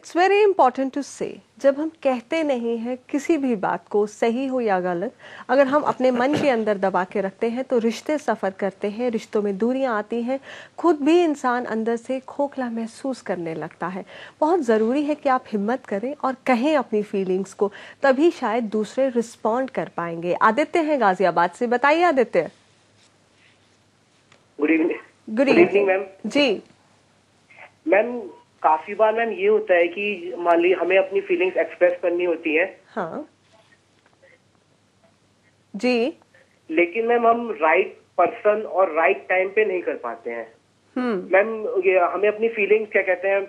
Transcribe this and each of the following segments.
It's very important to से, जब हम कहते नहीं हैं किसी भी बात को, सही हो या गलत, अगर हम अपने मन के अंदर दबा के रखते हैं तो रिश्ते सफ़र करते हैं, रिश्तों में दूरियां आती हैं, खुद भी इंसान अंदर से खोखला महसूस करने लगता है। बहुत ज़रूरी है कि आप हिम्मत करें और कहें अपनी फीलिंग्स को, तभी शायद दूसरे रिस्पॉन्ड कर पाएंगे। आदित्य हैं गाजियाबाद से, बताइए Aditya. Good evening. Good evening ma'am ji. Ma'am काफी बार मैम ये होता है कि मान ली हमें अपनी फीलिंग्स एक्सप्रेस करनी होती है। हाँ जी। लेकिन मैम हम राइट पर्सन और राइट टाइम पे नहीं कर पाते हैं। मैम ये हमें अपनी फीलिंग्स क्या कहते हैं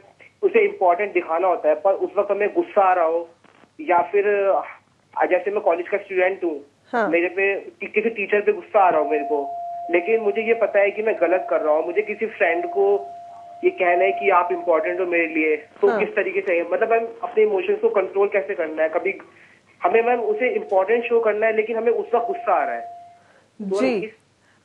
उसे इम्पोर्टेंट दिखाना होता है, पर उस वक्त हमें गुस्सा आ रहा हो या फिर जैसे मैं कॉलेज का स्टूडेंट हूँ, हाँ। मेरे पे किसी टीचर पे गुस्सा आ रहा हो मेरे को, लेकिन मुझे ये पता है कि मैं गलत कर रहा हूँ, मुझे किसी फ्रेंड को ये कहना है कि आप इम्पोर्टेंट हो मेरे लिए, तो हाँ। किस तरीके से मतलब मैम अपने इमोशंस को कंट्रोल कैसे करना है। कभी हमें मैम उसे इम्पोर्टेंट शो करना है लेकिन हमें उस वक्त गुस्सा आ रहा है। जी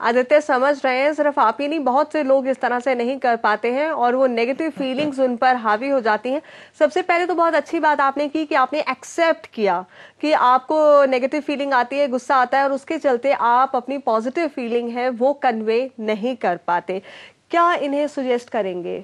आदित्य समझ रहे हैं, सिर्फ आप ही नहीं, बहुत से लोग इस तरह से नहीं कर पाते हैं और वो नेगेटिव फीलिंग्स उन पर हावी हो जाती हैं। सबसे पहले तो बहुत अच्छी बात आपने की कि आपने एक्सेप्ट किया कि आपको नेगेटिव फीलिंग आती है, गुस्सा आता है और उसके चलते आप अपनी पॉजिटिव फीलिंग है वो कन्वे नहीं कर पाते। क्या इन्हें सुजेस्ट करेंगे?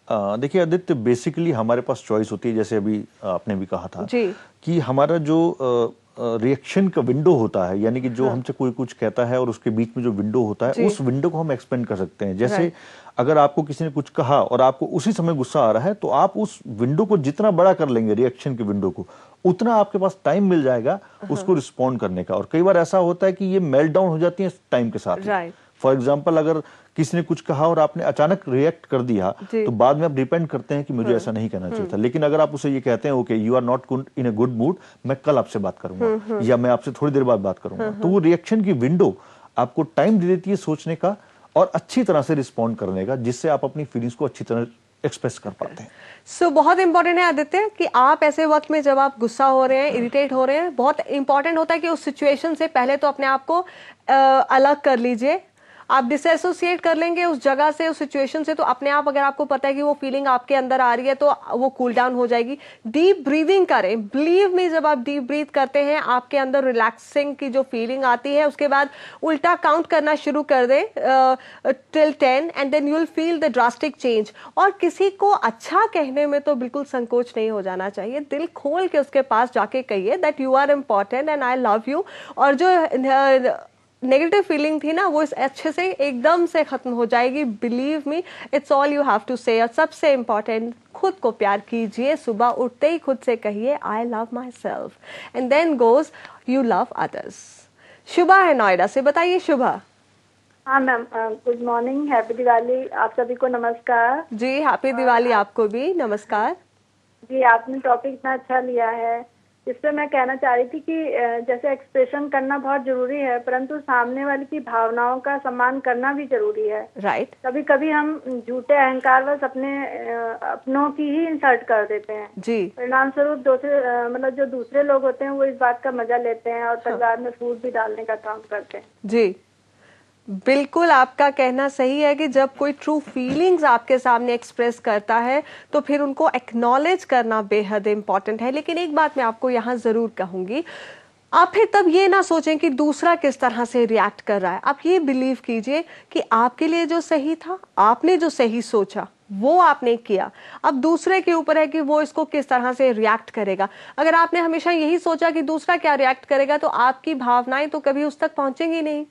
देखिए आदित्य, बेसिकली हमारे पास चॉइस होती है, जैसे अभी आपने भी कहा था जी। कि हमारा जो रिएक्शन का विंडो होता है, यानी कि जो हमसे कोई कुछ कहता है और उसके बीच में जो विंडो होता है, उस विंडो को हम एक्सपेंड कर सकते हैं। जैसे अगर आपको किसी ने कुछ कहा और आपको उसी समय गुस्सा आ रहा है, तो आप उस विंडो को जितना बड़ा कर लेंगे, रिएक्शन के विंडो को, उतना आपके पास टाइम मिल जाएगा उसको रिस्पॉन्ड करने का। और कई बार ऐसा होता है कि ये मेल्ट डाउन हो जाती है टाइम के साथ। फॉर एग्जाम्पल, अगर किसी ने कुछ कहा और आपने अचानक रिएक्ट कर दिया, तो बाद में आप डिपेंड करते हैं कि मुझे ऐसा नहीं कहना चाहिए था। लेकिन अगर आप उसे ये कहते हैं, okay you are not in a good mood, मैं कल आपसे बात करूंगा या मैं आपसे थोड़ी देर बाद बात करूंगा, तो वो रिएक्शन की विंडो आपको टाइम दे देती है सोचने का और अच्छी तरह से रिस्पॉन्ड करने का, जिससे आप अपनी फीलिंग्स को अच्छी तरह एक्सप्रेस कर पाते हैं। बहुत इंपॉर्टेंट है आदित्य कि आप ऐसे वक्त में जब आप गुस्सा हो रहे हैं, इरिटेट हो रहे हैं, बहुत इंपॉर्टेंट होता है कि उस सिचुएशन से पहले तो अपने आप को अलग कर लीजिए। आप डिसएसोसिएट कर लेंगे उस जगह से, उस सिचुएशन से, तो अपने आप अगर आपको पता है कि वो फीलिंग आपके अंदर आ रही है तो वो कूल डाउन हो जाएगी। डीप ब्रीदिंग करें। बिलीव मी, जब आप डीप ब्रीथ करते हैं आपके अंदर रिलैक्सिंग की जो फीलिंग आती है, उसके बाद उल्टा काउंट करना शुरू कर दें till 10 and then you will feel the drastic change. और किसी को अच्छा कहने में तो बिल्कुल संकोच नहीं हो जाना चाहिए। दिल खोल के उसके पास जाके कहिए that you are important and I love you. और जो नेगेटिव फीलिंग थी ना, वो इस अच्छे से एकदम से खत्म हो जाएगी। Believe me, it's all you have to say. और सबसे इम्पॉर्टेंट, खुद को प्यार कीजिए। सुबह उठते ही खुद से कहिए I love my self and then goes you love others. Shubha है नोएडा से, बताइए शुभा। हाँ ma'am, good morning, happy Diwali आप सभी को। नमस्कार जी, हैप्पी दिवाली आपको भी। नमस्कार जी। आपने टॉपिक इतना अच्छा लिया है, इससे मैं कहना चाह रही थी कि जैसे एक्सप्रेशन करना बहुत जरूरी है, परंतु सामने वाले की भावनाओं का सम्मान करना भी जरूरी है। राइट। कभी कभी हम झूठे अहंकारवश अपनों की ही इंसल्ट कर देते हैं जी। परिणाम स्वरूप मतलब जो दूसरे लोग होते हैं वो इस बात का मजा लेते हैं और परिवार में फूट भी डालने का काम करते हैं। जी बिल्कुल, आपका कहना सही है कि जब कोई ट्रू फीलिंग्स आपके सामने एक्सप्रेस करता है तो फिर उनको एक्नॉलेज करना बेहद इंपॉर्टेंट है। लेकिन एक बात मैं आपको यहाँ जरूर कहूंगी, आप फिर तब ये ना सोचें कि दूसरा किस तरह से रिएक्ट कर रहा है। आप ये बिलीव कीजिए कि आपके लिए जो सही था, आपने जो सही सोचा वो आपने किया। अब दूसरे के ऊपर है कि वो इसको किस तरह से रिएक्ट करेगा। अगर आपने हमेशा यही सोचा कि दूसरा क्या रिएक्ट करेगा, तो आपकी भावनाएं तो कभी उस तक पहुंचेंगी नहीं,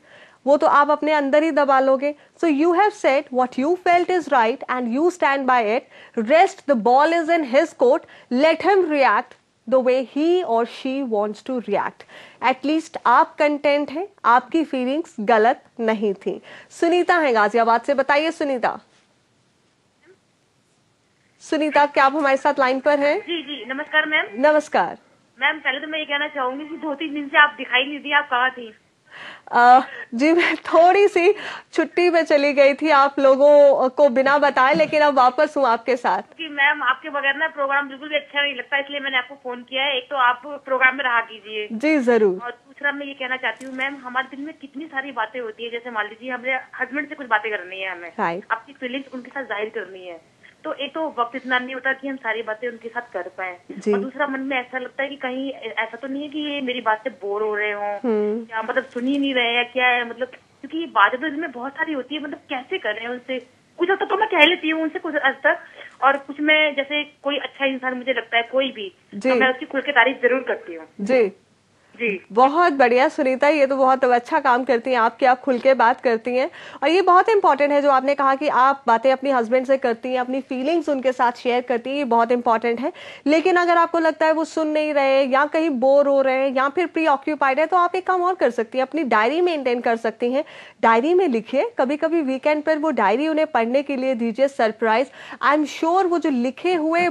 वो तो आप अपने अंदर ही दबा लोगे। So you have said what you felt is right and you stand by it. Rest the ball is in his court, let him react the way he और she wants to react. At least आप content हैं, आपकी feelings गलत नहीं थी। सुनीता है गाजियाबाद से, बताइए सुनीता। सुनीता, क्या आप हमारे साथ लाइन पर हैं? जी जी, नमस्कार मैम। नमस्कार मैम, पहले तो मैं ये कहना चाहूंगी कि 2-3 दिन से आप दिखाई नहीं दी, आप कहाँ थी? जी मैं थोड़ी सी छुट्टी पे चली गई थी आप लोगों को बिना बताए, लेकिन अब वापस हूँ आपके साथ। क्योंकि मैम आपके बगैर ना प्रोग्राम बिल्कुल भी अच्छा नहीं लगता, इसलिए मैंने आपको फोन किया है। एक तो आप प्रोग्राम में रहा कीजिए। जी जरूर। और दूसरा मैं ये कहना चाहती हूँ मैम, हमारे दिल में कितनी सारी बातें होती है। जैसे मान लीजिए हमें हस्बैंड से कुछ बातें करनी है, हमें अपनी फीलिंग्स उनके साथ जाहिर करनी है, तो एक तो वक्त इतना नहीं होता कि हम सारी बातें उनके साथ कर पाए, और दूसरा मन में ऐसा लगता है कि कहीं ऐसा तो नहीं है कि ये मेरी बात से बोर हो रहे हो, क्या मतलब सुन ही नहीं रहे हैं क्या है, मतलब क्योंकि ये बातें तो इसमें बहुत सारी होती है, मतलब कैसे कर रहे हैं उनसे। कुछ हद तक तो मैं कह लेती हूँ उनसे कुछ हद तक, और कुछ में जैसे कोई अच्छा इंसान मुझे लगता है कोई भी, तो मैं उसकी खुल के तारीफ जरूर करती हूँ। जी जी बहुत बढ़िया सुनीता, ये तो बहुत अच्छा काम करती हैं आप कि आप खुल के बात करती हैं, और ये बहुत इंपॉर्टेंट है जो आपने कहा कि आप बातें अपनी हस्बैंड से करती हैं, अपनी फीलिंग्स उनके साथ शेयर करती हैं, ये बहुत इंपॉर्टेंट है। लेकिन अगर आपको लगता है वो सुन नहीं रहे या कहीं बोर हो रहे हैं या फिर प्री ऑक्यूपाइड है, तो आप एक काम और कर सकती हैं, अपनी डायरी मेंटेन कर सकती हैं। डायरी में लिखिए, कभी कभी वीकेंड पर वो डायरी उन्हें पढ़ने के लिए दीजिए, सरप्राइज। आई एम श्योर वो जो लिखे हुए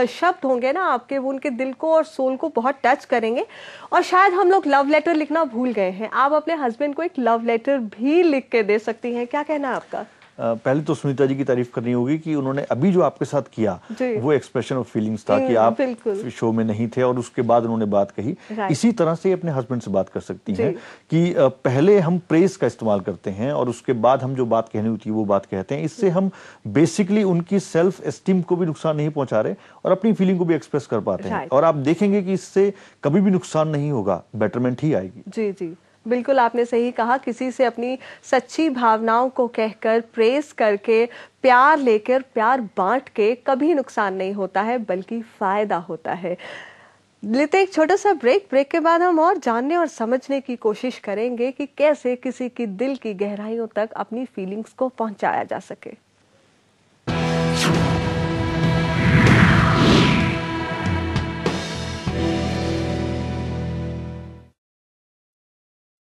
शब्द होंगे ना आपके, वो उनके दिल को और सोल को बहुत टच करेंगे। और शायद हम लोग लव लेटर लिखना भूल गए हैं, आप अपने हस्बैंड को एक लव लेटर भी लिख के दे सकती हैं। क्या कहना है आपका? पहले तो सुनीता जी की तारीफ करनी होगी कि उन्होंने अभी जो आपके साथ किया वो एक्सप्रेशन ऑफ फीलिंग्स था कि आप शो में नहीं थे और उसके बाद उन्होंने बात कही। इसी तरह से अपने हस्बैंड से बात कर सकती हैं कि पहले हम प्रेज का इस्तेमाल करते हैं और उसके बाद हम जो बात कहनी होती है वो बात कहते हैं। इससे हम बेसिकली उनकी सेल्फ एस्टीम को भी नुकसान नहीं पहुंचा रहे और अपनी फीलिंग को भी एक्सप्रेस कर पाते हैं, और आप देखेंगे कि इससे कभी भी नुकसान नहीं होगा, बेटरमेंट ही आएगी। जी जी बिल्कुल, आपने सही कहा। किसी से अपनी सच्ची भावनाओं को कहकर, प्रेस करके, प्यार लेकर, प्यार बांट के कभी नुकसान नहीं होता है, बल्कि फायदा होता है। लेते एक छोटा सा ब्रेक के बाद हम और जानने और समझने की कोशिश करेंगे कि कैसे किसी की दिल की गहराइयों तक अपनी फीलिंग्स को पहुंचाया जा सके।